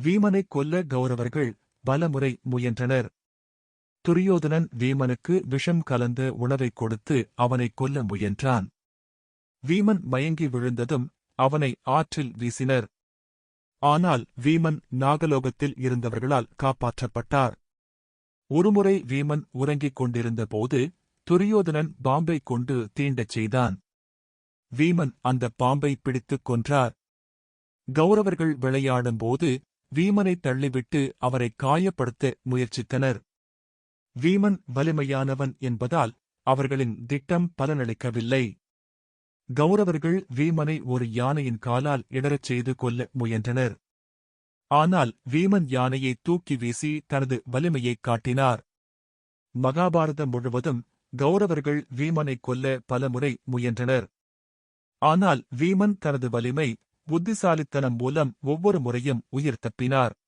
வீமனைக் கொல்ல கௌரவர்கள் பலமுறை முயன்றனர். துரியோதனன் வீமனுக்கு விஷம் கலந்த உணவைக் கொடுத்து அவனைக் கொல்ல முயன்றான். வீமன் மயங்கி விழுந்ததும் அவனை ஆற்றில் வீசினர். ஆனால் வீமன் நாகலோகத்தில் இருந்தவர்களால் காப்பாற்றப்பட்டார். ஒருமுறை வீமன் உறங்கிக் கொண்டிருந்தபோது துரியோதனன் பாம்பைக் கொண்டு தீண்டச் செய்தான். வீமன் அந்த பாம்பை பிடித்துக் கொன்றார். கௌரவர்கள் விளையாடும்போது வீமனைத் தள்ளிவிட்டு அவரை காயப்படுத்த முயற்சித்தனர். வீமன் வலிமையானவன் என்பதால் அவர்களின் திட்டம் பலனளிக்கவில்லை. கௌரவர்கள் வீமனை ஒரு யானையின் காலால் இடறச் செய்து கொல்ல முயன்றனர். ஆனால் வீமன் யானையை தூக்கி வீசி தனது வலிமையைக் காட்டினார். மகாபாரதம் முழுவதும் கௌரவர்கள் வீமனைக் கொல்ல பலமுறை முயன்றனர். ஆனால் வீமன் தனது வலிமை, புத்திசாலித்தனம் மூலம் ஒவ்வொரு முறையும் உயிர் தப்பினார்.